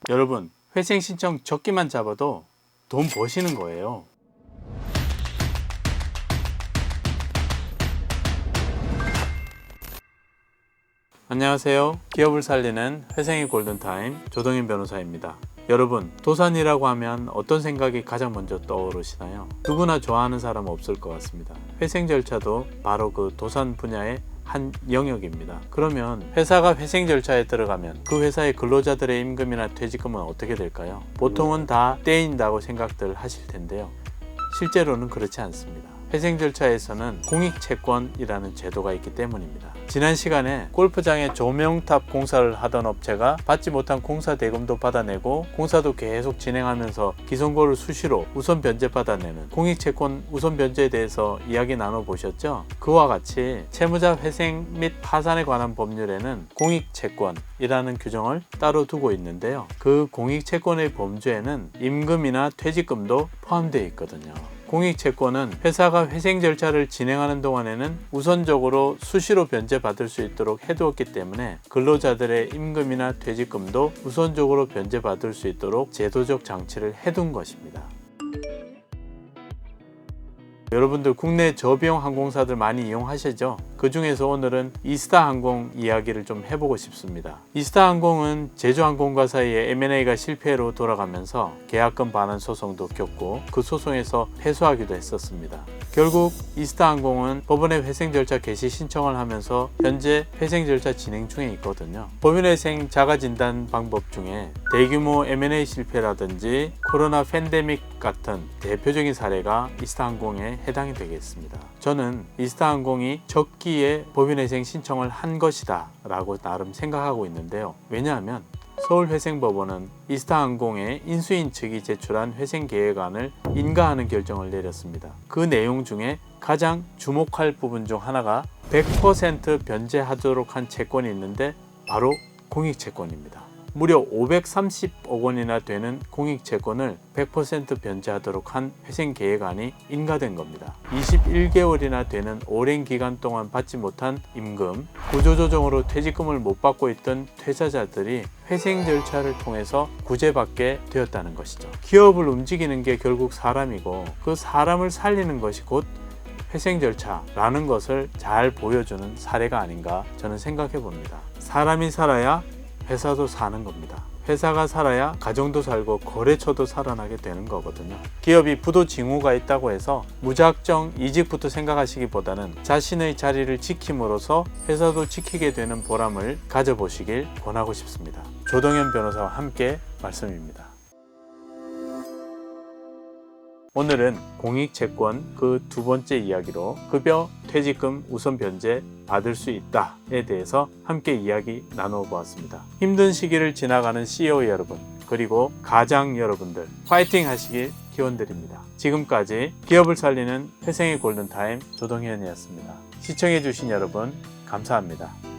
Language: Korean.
여러분, 회생 신청 적기만 잡아도 돈 버시는 거예요. 안녕하세요. 기업을 살리는 회생의 골든타임 조동현 변호사입니다. 여러분, 도산이라고 하면 어떤 생각이 가장 먼저 떠오르시나요? 누구나 좋아하는 사람은 없을 것 같습니다. 회생 절차도 바로 그 도산 분야의 한 영역입니다. 그러면 회사가 회생 절차에 들어가면 그 회사의 근로자들의 임금이나 퇴직금은 어떻게 될까요? 보통은 다 떼인다고 생각들 하실 텐데요. 실제로는 그렇지 않습니다. 회생 절차에서는 공익채권이라는 제도가 있기 때문입니다. 지난 시간에 골프장에 조명탑 공사를 하던 업체가 받지 못한 공사 대금도 받아내고 공사도 계속 진행하면서 기성고를 수시로 우선 변제 받아내는 공익채권 우선 변제에 대해서 이야기 나눠보셨죠? 그와 같이 채무자 회생 및 파산에 관한 법률에는 공익채권이라는 규정을 따로 두고 있는데요. 그 공익채권의 범주에는 임금이나 퇴직금도 포함되어 있거든요. 공익채권은 회사가 회생 절차를 진행하는 동안에는 우선적으로 수시로 변제받을 수 있도록 해두었기 때문에 근로자들의 임금이나 퇴직금도 우선적으로 변제받을 수 있도록 제도적 장치를 해둔 것입니다. 여러분들 국내 저비용 항공사들 많이 이용하시죠? 그 중에서 오늘은 이스타항공 이야기를 좀 해보고 싶습니다. 이스타항공은 제주항공과 사이에 M&A가 실패로 돌아가면서 계약금 반환 소송도 겪고 그 소송에서 패소하기도 했었습니다. 결국 이스타항공은 법원에 회생 절차 개시 신청을 하면서 현재 회생 절차 진행 중에 있거든요. 법인회생 자가진단 방법 중에 대규모 M&A 실패라든지 코로나 팬데믹 같은 대표적인 사례가 이스타항공에 해당이 되겠습니다. 저는 이스타항공이 적기에 법인회생 신청을 한 것이다 라고 나름 생각하고 있는데요. 왜냐하면 서울회생법원은 이스타항공의 인수인 측이 제출한 회생계획안을 인가하는 결정을 내렸습니다. 그 내용 중에 가장 주목할 부분 중 하나가 100% 변제하도록 한 채권이 있는데 바로 공익채권입니다. 무려 530억 원이나 되는 공익채권을 100% 변제하도록 한 회생계획안이 인가된 겁니다. 21개월이나 되는 오랜 기간 동안 받지 못한 임금, 구조조정으로 퇴직금을 못 받고 있던 퇴사자들이 회생 절차를 통해서 구제받게 되었다는 것이죠. 기업을 움직이는 게 결국 사람이고 그 사람을 살리는 것이 곧 회생 절차라는 것을 잘 보여주는 사례가 아닌가 저는 생각해 봅니다. 사람이 살아야 회사도 사는 겁니다. 회사가 살아야 가정도 살고 거래처도 살아나게 되는 거거든요. 기업이 부도 징후가 있다고 해서 무작정 이직부터 생각하시기보다는 자신의 자리를 지킴으로써 회사도 지키게 되는 보람을 가져보시길 권하고 싶습니다. 조동현 변호사와 함께 말씀입니다. 오늘은 공익채권 그 두 번째 이야기로 급여 퇴직금 우선 변제 받을 수 있다에 대해서 함께 이야기 나누어 보았습니다. 힘든 시기를 지나가는 CEO 여러분, 그리고 가장 여러분들 파이팅 하시길 기원드립니다. 지금까지 기업을 살리는 회생의 골든타임 조동현이었습니다. 시청해 주신 여러분 감사합니다.